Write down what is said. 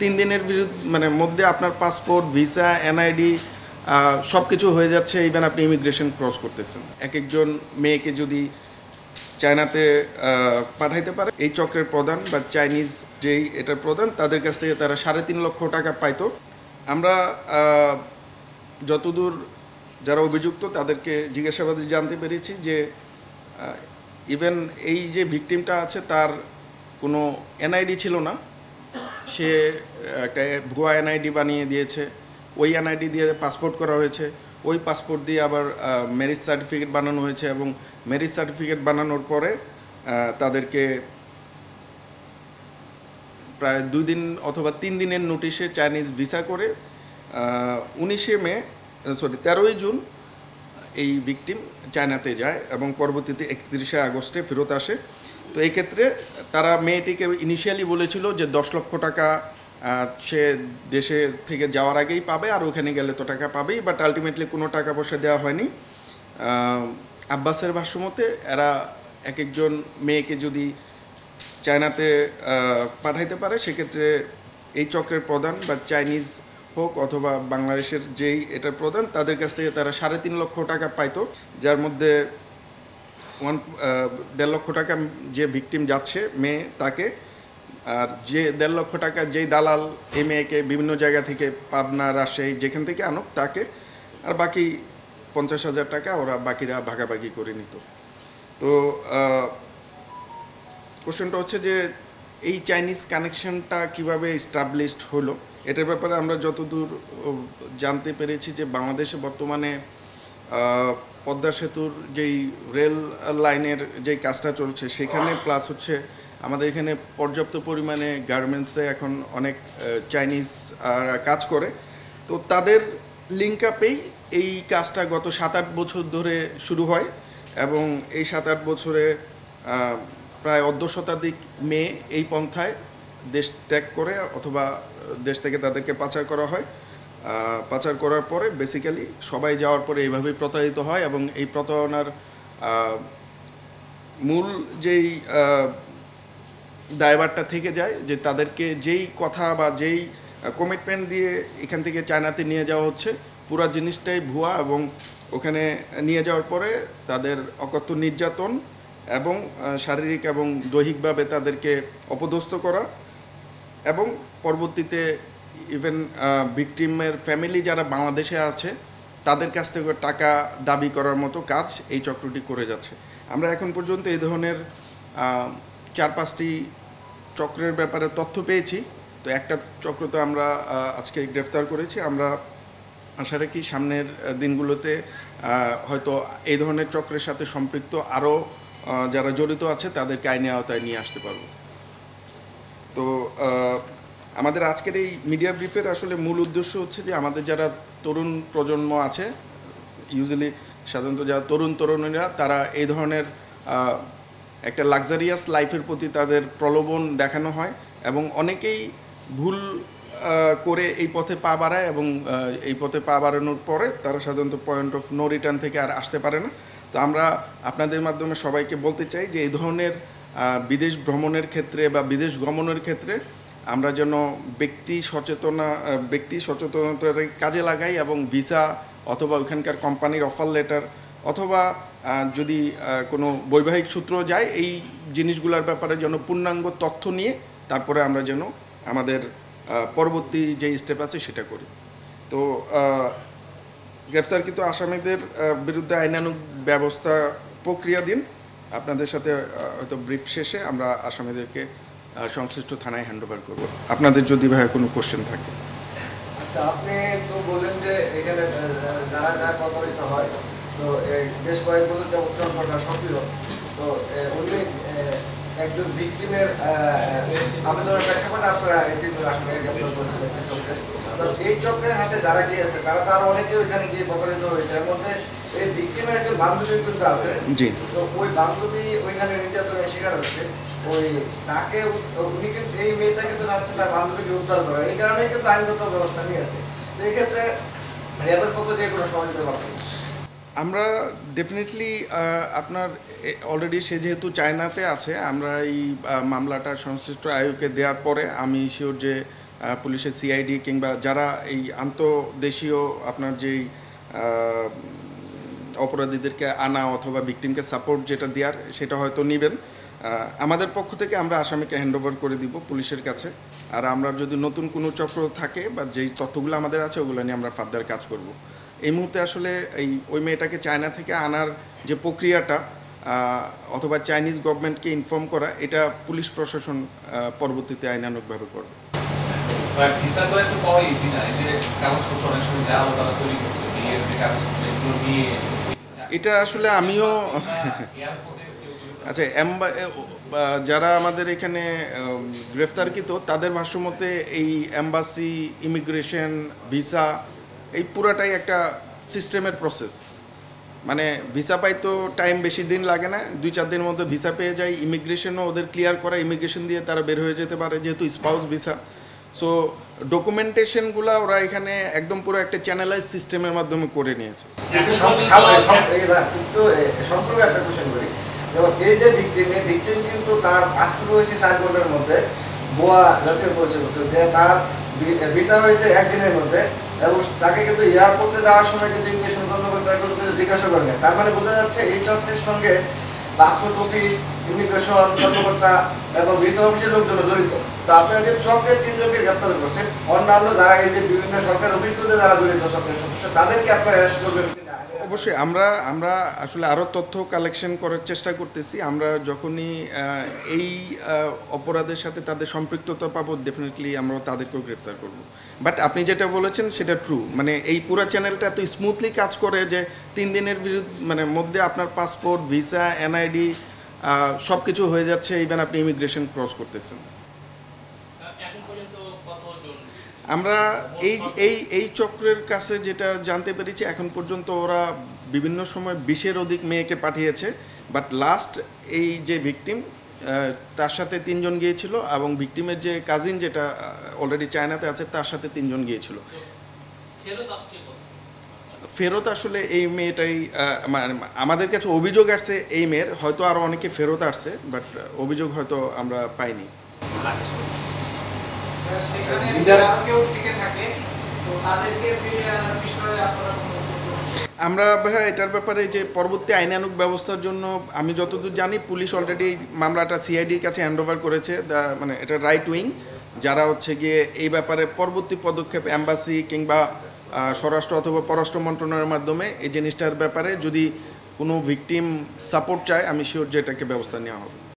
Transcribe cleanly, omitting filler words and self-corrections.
দিনের মানে মধ্যে আপনার পাসপোর্ট, ভিসা, এনআইডি সব কিছু হয়ে যাচ্ছে। ইভেন আপনি ইমিগ্রেশন ক্রস করতেছেন। এক একজন মেয়েকে যদি চায়নাতে পাঠাইতে পারে, এই চক্রের প্রধান বা চাইনিজ যেই এটার প্রধান, তাদের কাছ থেকে তারা 3.5 লক্ষ টাকা পাইতো। আমরা যতদূর যারা অভিযুক্ত তাদেরকে জিজ্ঞাসাবাদে জানতে পেরেছি যে ইভেন এই যে ভিকটিমটা আছে তার কোনো এনআইডি ছিল না, সে একটা ভুয়া এনআইডি বানিয়ে দিয়েছে। ওই এনআইডি দিয়ে পাসপোর্ট করা হয়েছে, ওই পাসপোর্ট দিয়ে আবার ম্যারেজ সার্টিফিকেট বানানো হয়েছে এবং ম্যারেজ সার্টিফিকেট বানানোর পরে তাদেরকে প্রায় 2 দিন অথবা 3 দিনের নোটিশে চাইনিজ ভিসা করে 13ই জুন এই ভিকটিম চায়নাতে যায় এবং পরবর্তীতে 31শে আগস্টে ফেরত আসে। তো এই ক্ষেত্রে তারা মেয়েটিকে ইনিশিয়ালি বলেছিল যে 10 লক্ষ টাকা সে দেশে থেকে যাওয়ার আগেই পাবে, আর ওখানে গেলে তো টাকা পাবেই, বাট আলটিমেটলি কোনো টাকা পয়সা দেওয়া হয়নি। আব্বাসের ভাষ্যমতে এরা এক একজন মেয়েকে যদি চায়নাতে পাঠাইতে পারে, সেক্ষেত্রে এই চক্রের প্রধান বা চাইনিজ হোক অথবা বাংলাদেশের যেই এটার প্রধান, তাদের কাছ থেকে তারা 3.5 লক্ষ টাকা পাইতো, যার মধ্যে 1.5 লক্ষ টাকা যে ভিকটিম যাচ্ছে মেয়ে তাকে, আর যে 1.5 লক্ষ টাকা যেই দালাল এই মেয়েকে বিভিন্ন জায়গা থেকে পাবনা, রাজশাহী যেখান থেকে আনুক তাকে, আর বাকি 50,000 টাকা ওরা বাকিরা ভাগাভাগি করে নিত। তো কোশ্চেনটা হচ্ছে যে এই চাইনিজ কানেকশনটা কিভাবে এস্টাবলিশড হলো, এটার ব্যাপারে আমরা যতদূর জানতে পেরেছি যে বাংলাদেশে বর্তমানে পদ্মা সেতুর যেই রেল লাইনের যেই কাজটা চলছে সেখানে, প্লাস হচ্ছে আমাদের এখানে পর্যাপ্ত পরিমাণে গার্মেন্টসে এখন অনেক চাইনিজ কাজ করে। তো তাদের লিঙ্ক আপেই এই কাজটা গত 7-8 বছর ধরে শুরু হয় এবং এই 7-8 বছরে প্রায় 1/2 শতাধিক মেয়ে এই পন্থায় দেশ ত্যাগ করে অথবা দেশ থেকে তাদেরকে পাচার করা হয়। পাচার করার পরে বেসিক্যালি সবাই যাওয়ার পরে এইভাবেই প্রতারিত হয় এবং এই প্রতারণার মূল যেই দায়ভারটা থেকে যায় যে তাদেরকে যেই কথা বা যেই কমিটমেন্ট দিয়ে এখান থেকে চায়নাতে নিয়ে যাওয়া হচ্ছে, পুরো জিনিসটাই ভুয়া এবং ওখানে নিয়ে যাওয়ার পরে তাদের অকথ্য নির্যাতন এবং শারীরিক এবং দৈহিকভাবে তাদেরকে অপদস্থ করা এবং পরবর্তীতে ইভেন ভিকটিমের ফ্যামিলি যারা বাংলাদেশে আছে তাদের কাছ থেকে টাকা দাবি করার মতো কাজ এই চক্রটি করে যাচ্ছে। আমরা এখন পর্যন্ত এই ধরনের 4-5টি চক্রের ব্যাপারে তথ্য পেয়েছি। তো একটা চক্র তো আমরা আজকে গ্রেফতার করেছি। আমরা আশা রাখি সামনের দিনগুলোতে হয়তো এই ধরনের চক্রের সাথে সম্পৃক্ত আরও যারা জড়িত আছে তাদেরকে আইনের আওতায় নিয়ে আসতে পারব। তো আমাদের আজকের এই মিডিয়া ব্রিফের আসলে মূল উদ্দেশ্য হচ্ছে যে আমাদের যারা তরুণ প্রজন্ম আছে, ইউজুয়ালি সাধারণত যারা তরুণীরা, তারা এই ধরনের একটা লাক্সারিয়াস লাইফের প্রতি তাদের প্রলোভন দেখানো হয় এবং অনেকেই ভুল করে এই পথে পা বাড়ায় এবং এই পথে পা বাড়ানোর পরে তারা সাধারণত পয়েন্ট অফ নো রিটার্ন থেকে আর আসতে পারে না। তো আমরা আপনাদের মাধ্যমে সবাইকে বলতে চাই যে এই ধরনের বিদেশ ভ্রমণের ক্ষেত্রে বা বিদেশ গমনের ক্ষেত্রে আমরা যেন ব্যক্তি সচেতনতার কাজে লাগাই এবং ভিসা অথবা ওখানকার কোম্পানির অফার লেটার অথবা যদি কোনো বৈবাহিক সূত্র যায়, এই জিনিসগুলোর ব্যাপারে যেন পূর্ণাঙ্গ তথ্য নিয়ে তারপরে আমরা যেন আমাদের পরবর্তী যে স্টেপ আছে সেটা করি। তো গ্রেফতারকৃত আসামিদের বিরুদ্ধে আইনানুগ ব্যবস্থা প্রক্রিয়াধীন। আপনাদের সাথে হয়তো ব্রিফ শেষে আমরা আসামিদেরকে সংশ্লিষ্ট থানায় হ্যান্ডওভার করব। আপনাদের যদি ভাই কোনো কোশ্চেন থাকে। আচ্ছা, আপনি তো বললেন যে এখানে যারা যারা প্রতারিত হয়, তো বেশ কয়েক বছর যাবত চক্রটা সক্রিয়, তো উনি একজন ভিকটিমের আবেদনের প্রেক্ষাপটে আপনারা এই চক্রের হাতে যারা গিয়েছে তারা তো আরো অনেকে ওইখানে গিয়ে প্রতারিত হয়েছে। এর মধ্যে এই ভিকটিমের একজন বান্ধবী কিন্তু আছে, তো ওই বান্ধবী ওইখানে নির্যাতনের শিকার হচ্ছে। ওই তাকে উনি কিন্তু এই মেয়েটা কিন্তু যাচ্ছে তার বান্ধবীকে উদ্ধার করে, এই কারণে কিন্তু আইনগত ব্যবস্থা নিয়েছে। তো এই ক্ষেত্রে র্যাবের পক্ষ থেকে কোনো সহযোগিতা পাচ্ছেন? আমরা ডেফিনেটলি আপনার অলরেডি সে যেহেতু চায়নাতে আছে, আমরা এই মামলাটা সংশ্লিষ্ট আয়োগকে দেওয়ার পরে আমি শিওর যে পুলিশের সিআইডি কিংবা যারা এই আন্তদেশীয় আপনার যেই অপরাধীদেরকে আনা অথবা ভিকটিমকে সাপোর্ট যেটা দেওয়ার সেটা হয়তো নেবেন। আমাদের পক্ষ থেকে আমরা আসামিকে হ্যান্ডওভার করে দিব পুলিশের কাছে। আর আমরা যদি নতুন কোনো চক্র থাকে বা যেই তথ্যগুলো আমাদের আছে ওগুলো নিয়ে আমরা ফার্দার কাজ করব। এই মুহূর্তে আসলে ওই মেয়েটাকে চায়না থেকে আনার যে প্রক্রিয়াটা অথবা চাইনিজ গভর্নমেন্টকে ইনফর্ম করা, এটা পুলিশ প্রশাসন পরবর্তীতে আইনানুগভাবে করবে। এটা আসলে আমিও আচ্ছা যারা আমাদের এখানে গ্রেফতারকৃত তাদের ভাষ্যমতে এই এম্বাসি, ইমিগ্রেশন, ভিসা এই পুরাটাই একটা সিস্টেমের প্রসেস। মানে ভিসা পাইতো টাইম বেশি দিন লাগে না, 2-4 দিনের মধ্যে ভিসা পেয়ে যায়। ইমিগ্রেশনও ওদের ক্লিয়ার করা, ইমিগ্রেশন দিয়ে তারা বের হয়ে যেতে পারে যেহেতু স্পাউস ভিসা। সো ডকুমেন্টেশনগুলো ওরা এখানে একদম পুরো একটা চ্যানেলাইজ সিস্টেমের মাধ্যমে করে নিয়েছে। সম্পর্কে একটা কোশ্চেন করি, যেমন এই যে ভিকটিম কিন্তু তার পাসপোর্ট হয়েছে 4 ঘন্টার মধ্যে, ভুয়া জাতীয় পরিচয় যে তার ভিসা হয়েছে 1 দিনের মধ্যে, এবং তাকে কিন্তু এয়ারপোর্টে যাওয়ার সময় কিন্তু ইমিগ্রেশন কর্মকর্তা জিজ্ঞাসা করেন। তার মানে বোঝা যাচ্ছে এই চক্রের সঙ্গে পাসপোর্ট অফিস, ইমিগ্রেশন কর্মকর্তা এবং ভিসা অফিসের লোকজন জড়িত। তো আপনারা যে চক্রের 3 জনকে গ্রেপ্তার করছেন, অন্যান্য যারা এই যে বিভিন্ন সরকার অফিসগুলোতে যারা জড়িত চক্রের সদস্য, তাদেরকে আপনারা অ্যারেস্ট করবেন? অবশ্যই আমরা আসলে আরও তথ্য কালেকশন করার চেষ্টা করতেছি। আমরা যখনই এই অপরাধের সাথে তাদের সম্পৃক্ততা পাবো, ডেফিনেটলি আমরা তাদেরকেও গ্রেফতার করব। বাট আপনি যেটা বলেছেন সেটা ট্রু, মানে এই পুরো চ্যানেলটা এত স্মুথলি কাজ করে যে 3 দিনের মধ্যে আপনার পাসপোর্ট, ভিসা, এনআইডি সব কিছু হয়ে যাচ্ছে, ইভেন আপনি ইমিগ্রেশন ক্রস করতেছেন। আমরা এই চক্রের কাছে যেটা জানতে পেরেছি এখন পর্যন্ত ওরা বিভিন্ন সময় 20-এর অধিক মেয়েকে পাঠিয়েছে। বাট লাস্ট এই যে ভিকটিম তার সাথে 3 জন গিয়েছিল, এবং ভিকটিমের যে কাজিন যেটা অলরেডি চায়নাতে আছে তার সাথে 3 জন গিয়েছিল। ফেরত আসলে এই মেয়েটাই আমাদের কাছে অভিযোগ আসছে এই মেয়ের, হয়তো আরও অনেকে ফেরত আসছে, বাট অভিযোগ হয়তো আমরা পাইনি। আমরা ভাইয়া এটার ব্যাপারে যে পরবর্তী আইনানুগ ব্যবস্থার জন্য আমি যতদূর জানি পুলিশ অলরেডি মামলাটা সিআইডির কাছে হ্যান্ডওভার করেছে। মানে এটা রাইট উইং যারা হচ্ছে গিয়ে এই ব্যাপারে পরবর্তী পদক্ষেপ এম্বাসি কিংবা স্বরাষ্ট্র অথবা পররাষ্ট্র মন্ত্রণালয়ের মাধ্যমে এই জিনিসটার ব্যাপারে যদি কোনো ভিকটিম সাপোর্ট চায়, আমি শিওর যে এটাকে ব্যবস্থা নেওয়া হবে।